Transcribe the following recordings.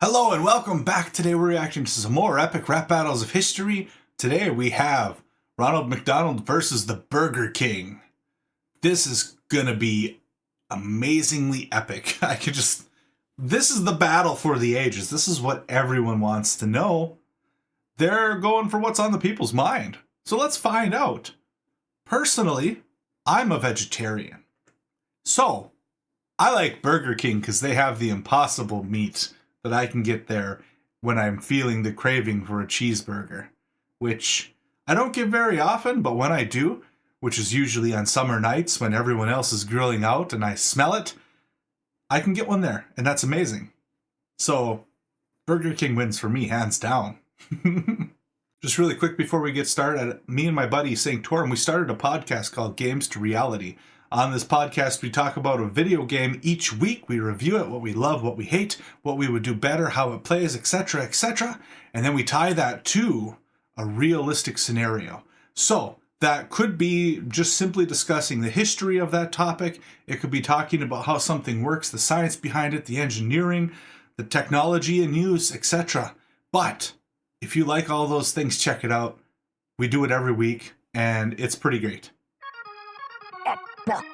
Hello and welcome back. Today we're reacting to some more epic rap battles of history. Today we have Ronald McDonald versus the Burger King. This is gonna be amazingly epic. This is the battle for the ages. This is what everyone wants to know. They're going for what's on the people's mind. So let's find out. Personally, I'm a vegetarian. So I like Burger King because they have the impossible meat that I can get there when I'm feeling the craving for a cheeseburger, which I don't get very often, but when I do, which is usually on summer nights when everyone else is grilling out and I smell it, I can get one there, and that's amazing. So Burger King wins for me, hands down. Just really quick before we get started, me and my buddy St. Torm, we started a podcast called Games to Reality. On this podcast, we talk about a video game each week. We review it, what we love, what we hate, what we would do better, how it plays, etc., etc. And then we tie that to a realistic scenario. So that could be just simply discussing the history of that topic. It could be talking about how something works, the science behind it, the engineering, the technology in use, etc. But if you like all those things, check it out. We do it every week, and it's pretty great. Ronald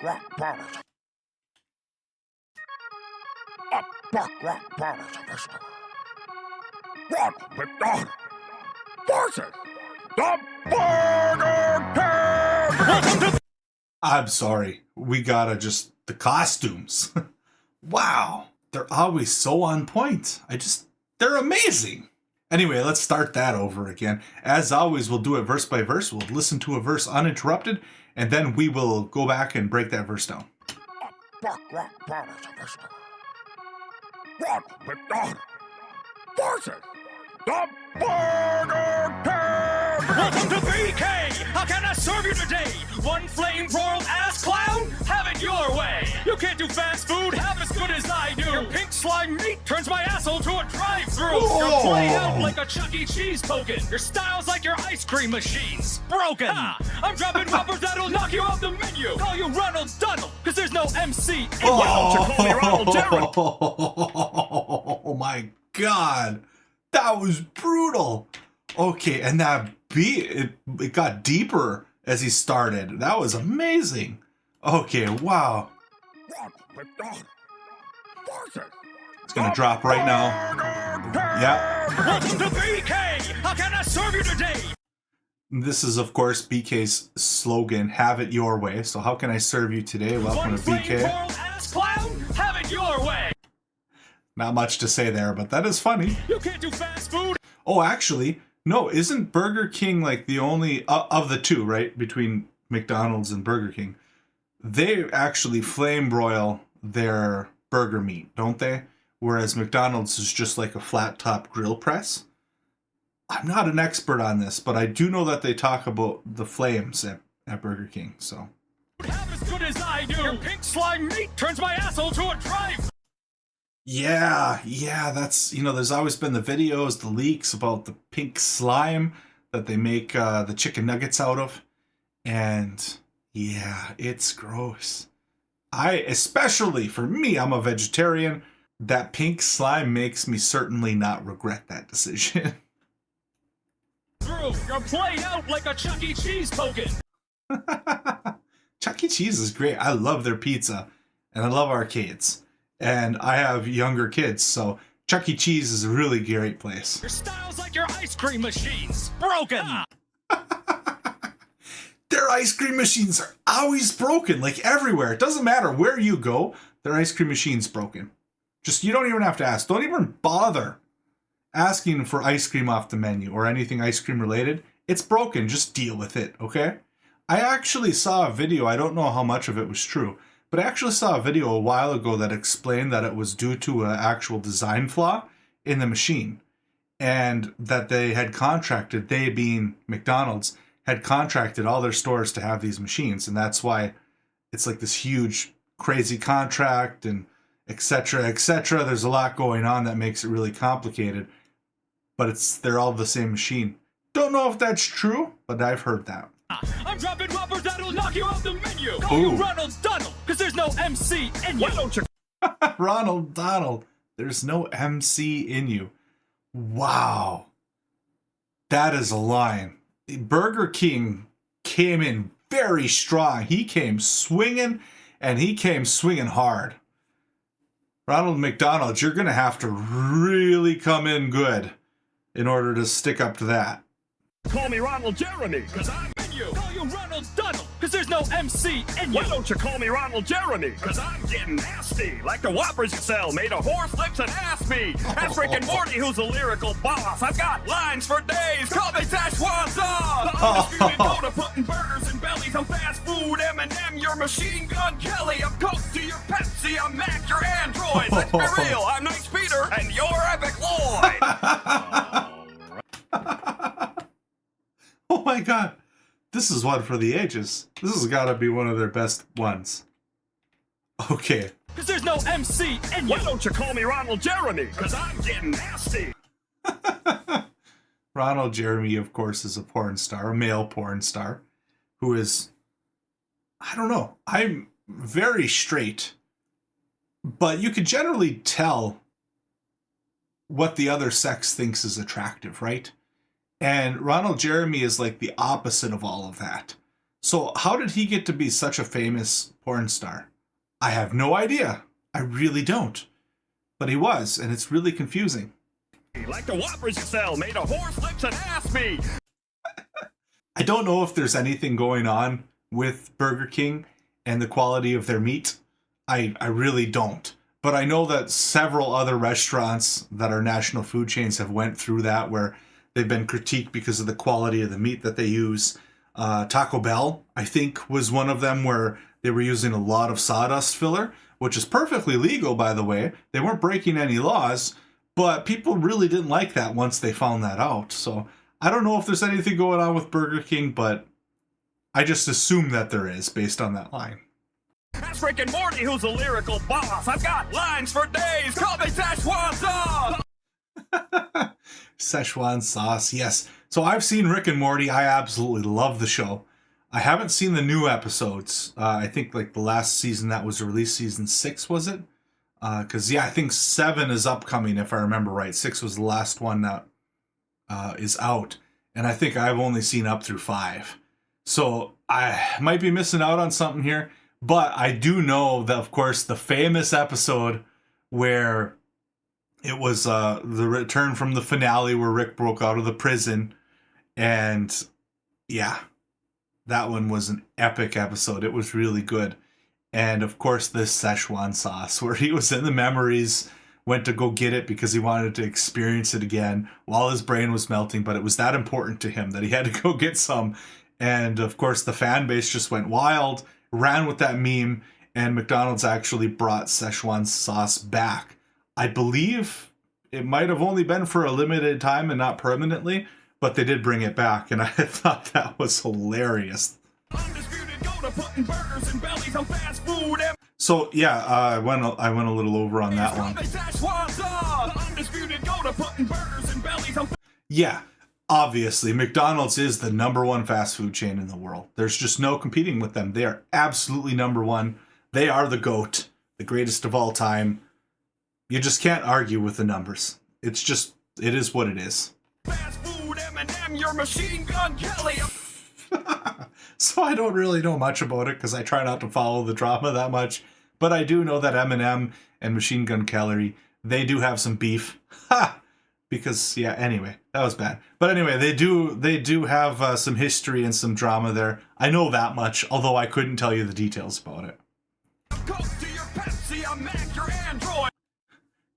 McDonald versus the Burger King! I'm sorry. We gotta just... the costumes. Wow. They're always so on point. They're amazing. Anyway, let's start that over again. As always, we'll do it verse by verse. We'll listen to a verse uninterrupted, and then we will go back and break that verse down. Ronald McDonald versus the Burger King! Welcome to BK! How can I serve you today? One flame broiled ass clown? Have it your way! You can't do fast food half as good as I do! Your pink slime meat turns my asshole to a drive-thru! You're playing out like a Chuck E. Cheese token! Your style's like your ice cream machines! Broken! I'm dropping rubbers that'll knock you off the menu! Call you Ronald McDonald, cause there's no MC in you! Call me Ronald Darrell! Oh my god! That was brutal! Okay, and that beat, it got deeper as he started. That was amazing. Okay, wow. It's gonna drop right now. Yeah. Welcome to BK! How can I serve you today? This is, of course, BK's slogan, have it your way. So how can I serve you today? Welcome to BK. Ass clown, have it your way. Not much to say there, but that is funny. You can't do fast food. Oh, actually, no, isn't Burger King like the only, of the two, right? Between McDonald's and Burger King. They actually flame broil their burger meat, don't they? Whereas McDonald's is just like a flat top grill press. I'm not an expert on this, but I do know that they talk about the flames at Burger King, so. Half as good as I do. Your pink slime meat turns my asshole to a drive. Yeah, that's, there's always been the videos, the leaks about the pink slime that they make the chicken nuggets out of. And yeah, it's gross. Especially for me, I'm a vegetarian. That pink slime makes me certainly not regret that decision. You're playing out like a Chuck E. Cheese token. Chuck E. Cheese is great. I love their pizza and I love arcades. And I have younger kids, so Chuck E. Cheese is a really great place. Your style's like your ice cream machines. Broken. Their ice cream machines are always broken, like everywhere. It doesn't matter where you go, their ice cream machine's broken. Just, you don't even have to ask. Don't even bother asking for ice cream off the menu or anything ice cream related. It's broken. Just deal with it, okay? I actually saw a video. I don't know how much of it was true, but I actually saw a video a while ago that explained that it was due to an actual design flaw in the machine. And that they had contracted, they being McDonald's, had contracted all their stores to have these machines. And that's why it's like this huge, crazy contract and etc., etc. There's a lot going on that makes it really complicated. But they're all the same machine. Don't know if that's true, but I've heard that. I'm dropping rubbers that'll knock you off the menu. Call you Ronald McDonald, because there's no MC in you. Why don't you? Ronald McDonald. There's no MC in you. Wow. That is a line. Burger King came in very strong. He came swinging, and he came swinging hard. Ronald McDonald, you're going to have to really come in good in order to stick up to that. Call me Ronald Jeremy, cause I'm in you. Call you Ronald Donald, cause there's no MC in you. Why don't you call me Ronald Jeremy, cause I'm getting nasty. Like the Whoppers you sell, made of horse lips and ass meat. That's Rick and Morty, who's a lyrical boss. I've got lines for days, call me Szechuan sauce. The undisputed go to putting burgers in bellies. I'm fast food M&M, your machine gun Kelly. I'm Coke to your Pepsi, I'm Mac, your Android. Let's be real, I'm Nice Peter, and you're Epic Lloyd. Oh my god. This is one for the ages. This has got to be one of their best ones. Okay. Cause there's no MC in you. Why don't you call me Ronald Jeremy? Cause I'm getting nasty. Ronald Jeremy, of course, is a porn star, a male porn star, who is, I don't know, I'm very straight, but you can generally tell what the other sex thinks is attractive, right? And Ronald Jeremy is like the opposite of all of that. So how did he get to be such a famous porn star? I have no idea. I really don't. But he was, and it's really confusing. Like the Whoppers you sell, made of horse lips and ass meat. I don't know if there's anything going on with Burger King and the quality of their meat. I really don't. But I know that several other restaurants that are national food chains have went through that, where they've been critiqued because of the quality of the meat that they use. Taco Bell, I think, was one of them where they were using a lot of sawdust filler, which is perfectly legal, by the way. They weren't breaking any laws, but people really didn't like that once they found that out. So I don't know if there's anything going on with Burger King, but I just assume that there is based on that line. That's Rick and Morty, who's a lyrical boss. I've got lines for days. Call me Szechuan sauce. Szechuan sauce, yes. So I've seen Rick and Morty. I absolutely love the show. I haven't seen the new episodes. I think like the last season that was released, season 6, was it? Because, yeah, I think 7 is upcoming, if I remember right. 6 was the last one that is out. And I think I've only seen up through 5. So I might be missing out on something here. But I do know that, of course, the famous episode where it was the return from the finale where Rick broke out of the prison. And yeah, that one was an epic episode. It was really good. And of course, this Szechuan sauce where he was in the memories, went to go get it because he wanted to experience it again while his brain was melting. But it was that important to him that he had to go get some. And of course, the fan base just went wild, ran with that meme. And McDonald's actually brought Szechuan sauce back. I believe it might have only been for a limited time and not permanently, but they did bring it back, and I thought that was hilarious. Undisputed go to putting burgers in bellies on fast food. So yeah, I went a little over on that one. Undisputed go to putting burgers in bellies on. Yeah, obviously McDonald's is the #1 fast food chain in the world. There's just no competing with them. They are absolutely #1. They are the GOAT, the greatest of all time. You just can't argue with the numbers. It is what it is. Fast food M&M, your machine gun Kelly. So I don't really know much about it because I try not to follow the drama that much. But I do know that M&M and Machine Gun Kelly, they do have some beef. Ha! Because, yeah, anyway, that was bad. But anyway, they do have some history and some drama there. I know that much, although I couldn't tell you the details about it. Coke to your Pepsi, I'm Mac, your Android.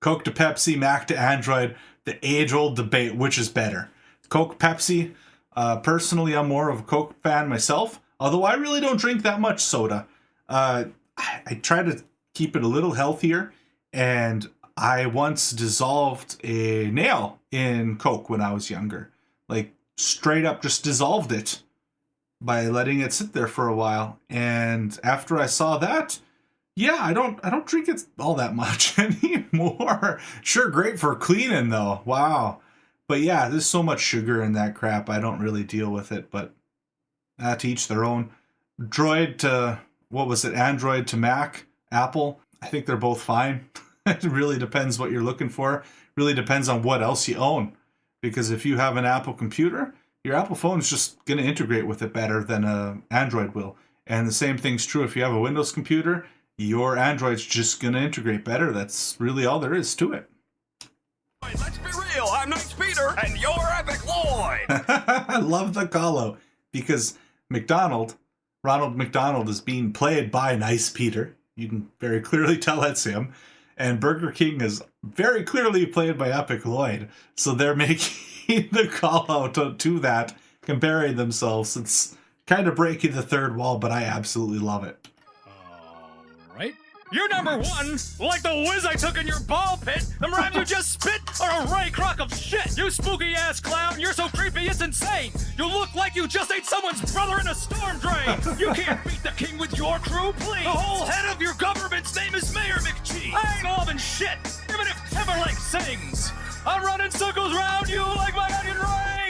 Coke to Pepsi, Mac to Android, the age-old debate, which is better? Coke, Pepsi. Personally, I'm more of a Coke fan myself, although I really don't drink that much soda. I try to keep it a little healthier, and I once dissolved a nail in Coke when I was younger. Like, straight up just dissolved it by letting it sit there for a while. And after I saw that, yeah, I don't drink it all that much anymore. Sure, great for cleaning though. Wow. But yeah, there's so much sugar in that crap. I don't really deal with it, but to each their own. Android to Mac, Apple. I think they're both fine. It really depends what you're looking for. Really depends on what else you own. Because if you have an Apple computer, your Apple phone is just going to integrate with it better than an Android will. And the same thing's true if you have a Windows computer, your Android's just going to integrate better. That's really all there is to it. Let's be real, I'm Nice Peter, and you're Epic Lloyd! I love the call-out because Ronald McDonald is being played by Nice Peter. You can very clearly tell that's him. And Burger King is very clearly played by Epic Lloyd. So they're making the call-out to that, comparing themselves. It's kind of breaking the third wall, but I absolutely love it. All right. You're number one, like the whiz I took in your ball pit. Them rhymes you just spit are a Ray Kroc of shit. You spooky ass clown, you're so creepy it's insane. You look like you just ate someone's brother in a storm drain. You can't beat the king with your crew, please. The whole head of your government's name is Mayor McCheese. I ain't loving shit, even if Timberlake sings. I'm running circles around you like my onion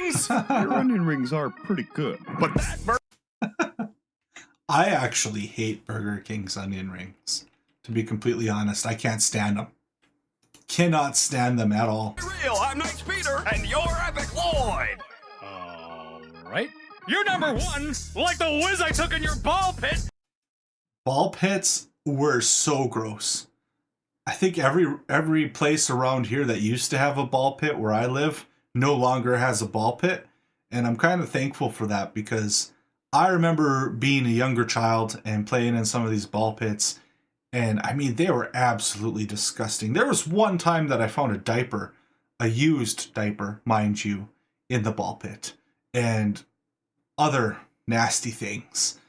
rings. Your onion rings are pretty good, but that I actually hate Burger King's onion rings. To be completely honest, I can't stand them. Cannot stand them at all. Real, I'm Nice Peter, and you're Epic Lloyd. All right. You're number one, like the whiz I took in your ball pit. Ball pits were so gross. I think every place around here that used to have a ball pit where I live no longer has a ball pit. And I'm kind of thankful for that because I remember being a younger child and playing in some of these ball pits. And I mean, they were absolutely disgusting. There was one time that I found a diaper, a used diaper, mind you, in the ball pit. And other nasty things.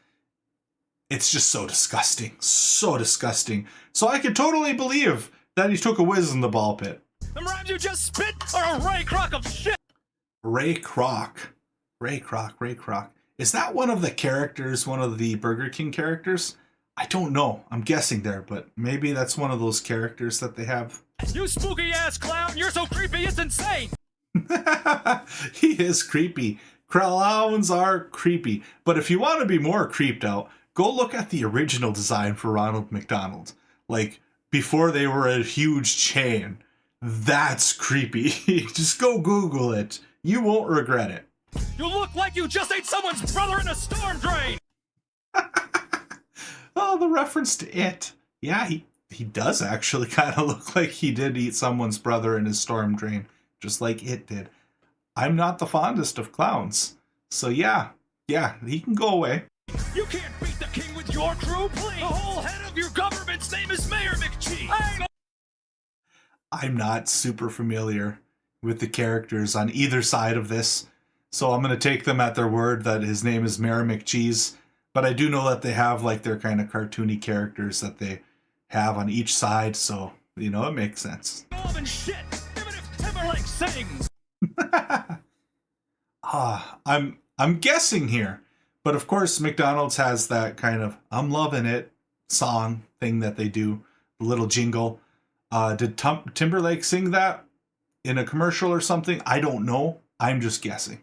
It's just so disgusting. So disgusting. So I could totally believe that he took a whiz in the ball pit. The rhymes you just spit are a Ray Kroc of shit. Ray Kroc. Ray Kroc. Is that one of the characters, one of the Burger King characters? I don't know. I'm guessing there, but maybe that's one of those characters that they have. You spooky ass clown, you're so creepy it's insane. He is creepy. Clowns are creepy. But if you want to be more creeped out, go look at the original design for Ronald McDonald. Like, before they were a huge chain. That's creepy. Just go Google it. You won't regret it. You look like you just ate someone's brother in a storm drain. Oh, the reference to it. Yeah, he does actually kind of look like he did eat someone's brother in his storm drain, just like it did. I'm not the fondest of clowns. So yeah, he can go away. You can't beat the king with your crew, please. The whole head of your government's name is Mayor McCheese. I'm not super familiar with the characters on either side of this, so I'm going to take them at their word that his name is Mayor McCheese. But I do know that they have like their kind of cartoony characters that they have on each side, so you know it makes sense. Shit, even if Timberlake sings. I'm guessing here, but of course McDonald's has that kind of "I'm loving it" song thing that they do, the little jingle. Did Timberlake sing that in a commercial or something? I don't know. I'm just guessing.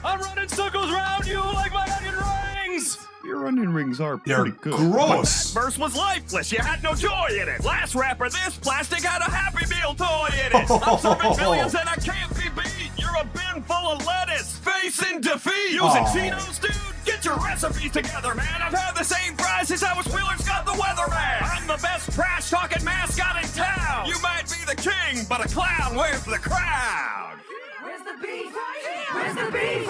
I'm running circles around you like my onion rings. your onion rings are pretty good. Gross. That verse was lifeless. You had no joy in it. Last rapper, this plastic had a Happy Meal toy in it. I'm serving billions and I can't be beat. You're a bin full of lettuce, facing defeat. Using Cheetos, dude. Get your recipes together, man. I've had the same fries since I was Wheeler's got the weatherman. I'm the best trash talking mascot in town. You might be the king, but a clown with the crowd. Where's the beef? Where's the beef?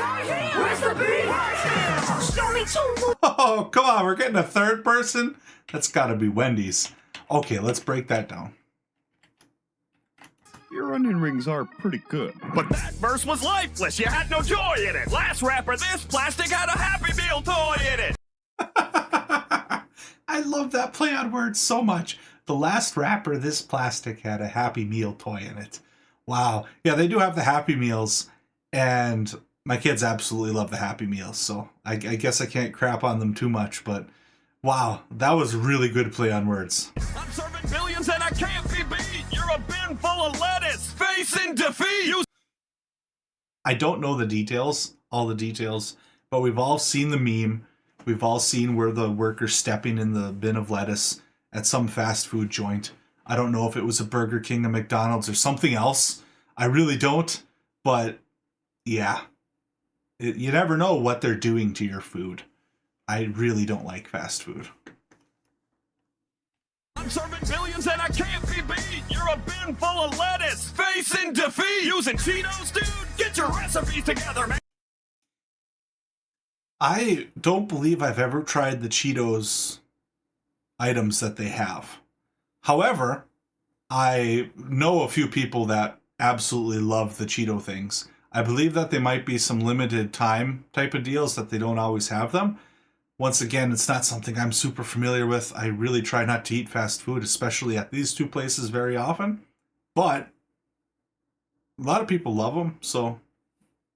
Where's the beef? Show me two. Oh, come on. We're getting a third person? That's got to be Wendy's. Okay, let's break that down. Your onion rings are pretty good. But that verse was lifeless. You had no joy in it. Last rapper, this plastic had a Happy Meal toy in it. I love that play on words so much. The last rapper, this plastic had a Happy Meal toy in it. Wow. Yeah, they do have the Happy Meals, and my kids absolutely love the Happy Meals, so I guess I can't crap on them too much, but wow, that was really good play on words. I'm serving billions and I can't be beat. You're a bin full of lettuce, facing defeat. I don't know the details, all the details, but we've all seen the meme. We've all seen where the worker's stepping in the bin of lettuce at some fast food joint. I don't know if it was a Burger King, a McDonald's, or something else. I really don't. But yeah, you never know what they're doing to your food. I really don't like fast food. I'm serving billions and I can't be beat. You're a bin full of lettuce, facing defeat. Using Cheetos, dude? Get your recipes together, man. I don't believe I've ever tried the Cheetos items that they have. However, I know a few people that absolutely love the Cheeto things. I believe that they might be some limited time type of deals that they don't always have them. Once again, it's not something I'm super familiar with. I really try not to eat fast food, especially at these two places very often. But a lot of people love them, so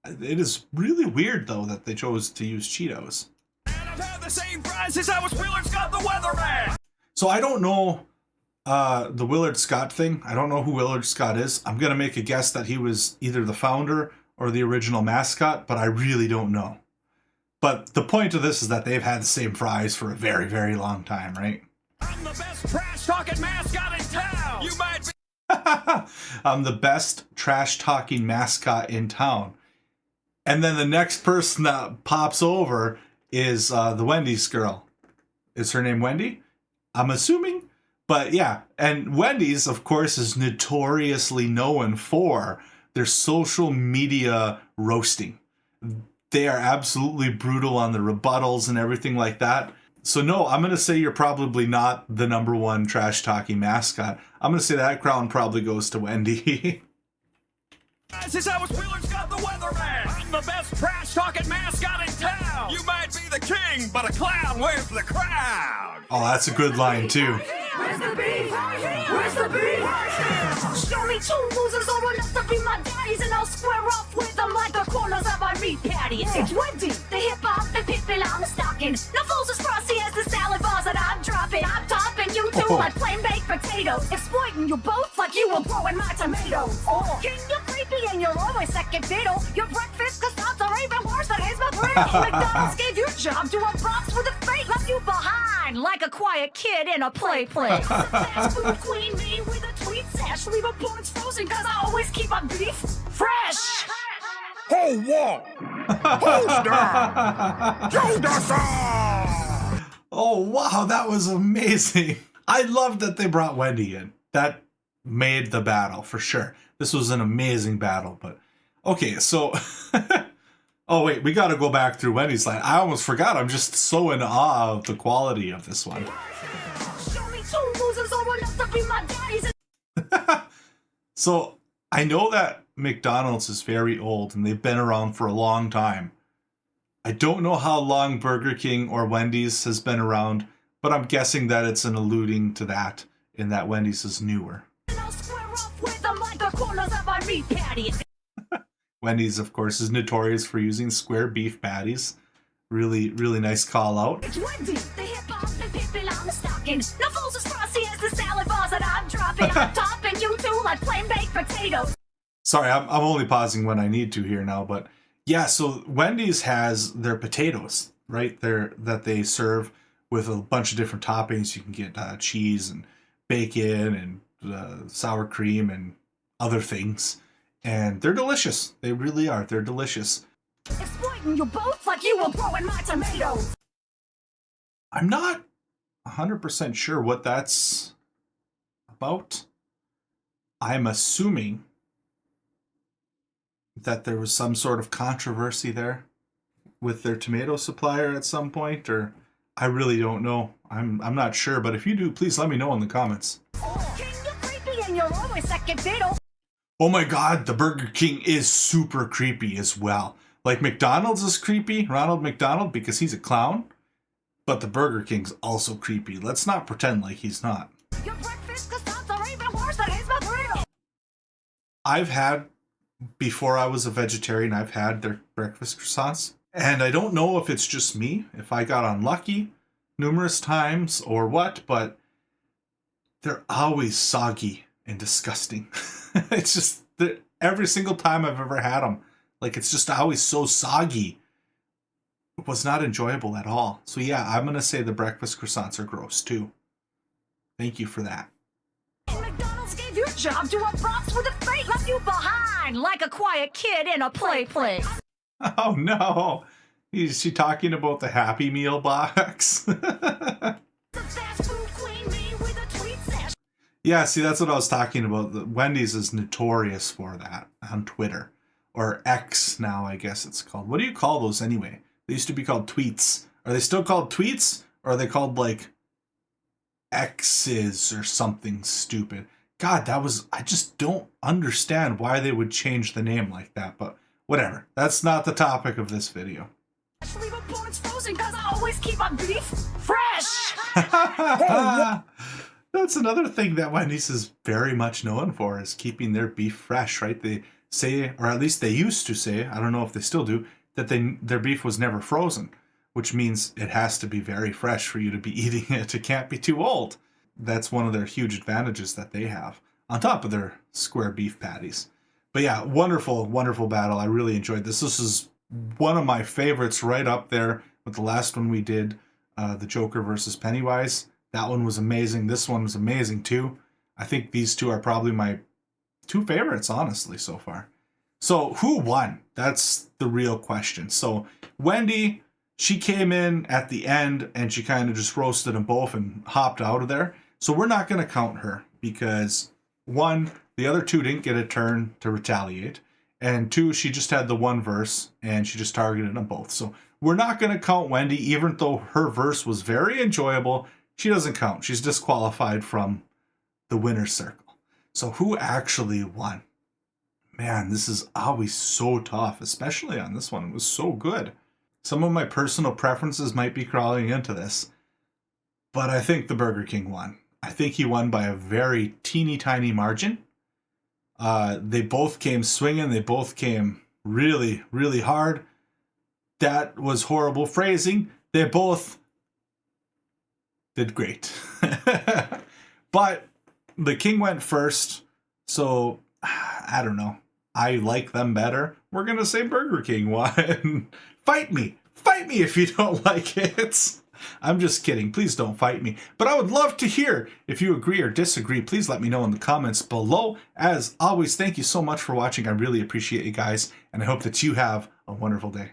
it is really weird, though, that they chose to use Cheetos. And I've had the same fries since I was Willard Scott the Weatherman. So I don't know the Willard Scott thing. I don't know who Willard Scott is. I'm going to make a guess that he was either the founder or the original mascot, but I really don't know. But the point of this is that they've had the same fries for a very, very long time, right? I'm the best trash-talking mascot in town. You might be... I'm the best trash-talking mascot in town. And then the next person that pops over is the Wendy's girl. Is her name Wendy? I'm assuming. But yeah, and Wendy's, of course, is notoriously known for their social media roasting. They are absolutely brutal on the rebuttals and everything like that. So no, I'm going to say you're probably not the number one trash-talking mascot. I'm going to say that crown probably goes to Wendy. Since I was Willard Scott the Weatherman. I'm the best trash-talking mascot in town. You might be the king, but a clown wears the crown. Oh, that's a good line, too. Where's the beef? Where's the beef? Show me two losers old enough to be my daddies, and I'll square off with them like the corners of my meat patties. It's Wendy, the hip-hop, the people I'm stalking. No fools as frosty as the salad bars that I'm dropping. I'm topping you two like plain baked potatoes, exploiting you both like you were growing my tomatoes. King, you're creepy and you're always second fiddle. Your breakfast croissants are even worse than his McGriddle. McDonald's gave your job to a box with a fate, left you behind like a quiet kid in a play place. Fast food queen, me with a tweet sash, leave a bullets frozen cause I always keep my beef fresh. Whole wall. Who's down? Joe Dawson. Oh, wow, that was amazing. I love that they brought Wendy in. That made the battle, for sure. This was an amazing battle, but... Okay, so... Oh, wait, we gotta go back through Wendy's line. I almost forgot. I'm just so in awe of the quality of this one. Show me two losers old enough to be my daddies. So, I know that McDonald's is very old, and they've been around for a long time. I don't know how long Burger King or Wendy's has been around, but I'm guessing that it's an alluding to that, in that Wendy's is newer. I'll square off with them like the corners of my meat patties. Wendy's, of course, is notorious for using square beef patties. Really, really nice call out. It's Wendy, the hip-hop, the people I'm stalking. No fools as frosty as the salad bars that I'm dropping. I'm topping you two like plain baked potatoes. Sorry, I'm only pausing when I need to here now, but yeah, so Wendy's has their potatoes, right? That they serve with a bunch of different toppings. You can get cheese and bacon and sour cream and other things. And they're delicious. They really are. They're delicious. Exploiting you both like you were growing my tomatoes. I'm not 100% sure what that's about. I'm assuming that there was some sort of controversy there with their tomato supplier at some point, or I really don't know. I'm not sure, but if you do, please let me know in the comments. King, you're creepy and you're always second fiddle. Oh my god, the Burger King is super creepy as well. Like McDonald's is creepy, Ronald McDonald, because he's a clown. But the Burger King's also creepy. Let's not pretend like he's not. Your breakfast croissants are even worse than his McGriddle. I've had, before I was a vegetarian, I've had their breakfast croissants. And I don't know if it's just me, if I got unlucky numerous times or what, but they're always soggy and disgusting. It's just every single time I've ever had them, like it's just always so soggy. It was not enjoyable at all. So yeah, I'm gonna say the breakfast croissants are gross too. Thank you for that. job, doing props with a fake. Left you behind like a quiet kid in a play place. Oh no. Is she talking about the Happy Meal box? The fast food queen, me with a tweet sash. Yeah, see, that's what I was talking about. Wendy's is notorious for that on Twitter. Or X now, I guess it's called. What do you call those anyway? They used to be called tweets. Are they still called tweets? Or are they called, like, X's or something stupid? God, I just don't understand why they would change the name like that. But whatever. That's not the topic of this video. Leave a bones frozen cause I always keep my beef fresh. That's another thing that Wendy's is very much known for, is keeping their beef fresh, right? They say, or at least they used to say, I don't know if they still do, that their beef was never frozen, which means it has to be very fresh for you to be eating it. It can't be too old. That's one of their huge advantages that they have, on top of their square beef patties. But yeah, wonderful, wonderful battle. I really enjoyed this. This is one of my favorites, right up there with the last one we did, the Joker versus Pennywise. That one was amazing. This one was amazing too. I think these two are probably my two favorites, honestly, so far. So who won? That's the real question. So Wendy, she came in at the end and she kind of just roasted them both and hopped out of there. So we're not going to count her because, one, the other two didn't get a turn to retaliate. And two, she just had the one verse and she just targeted them both. So we're not going to count Wendy, even though her verse was very enjoyable. She doesn't count. She's disqualified from the winner's circle. So who actually won? Man, this is always so tough, especially on this one. It was so good. Some of my personal preferences might be crawling into this, but I think the Burger King won. I think he won by a very teeny tiny margin. They both came swinging. They both came really, really hard. That was horrible phrasing. They both did great. But the King went first, so I don't know. I like them better. We're going to say Burger King won. Fight me. Fight me if you don't like it. I'm just kidding. Please don't fight me. But I would love to hear if you agree or disagree. Please let me know in the comments below. As always, thank you so much for watching. I really appreciate you guys, and I hope that you have a wonderful day.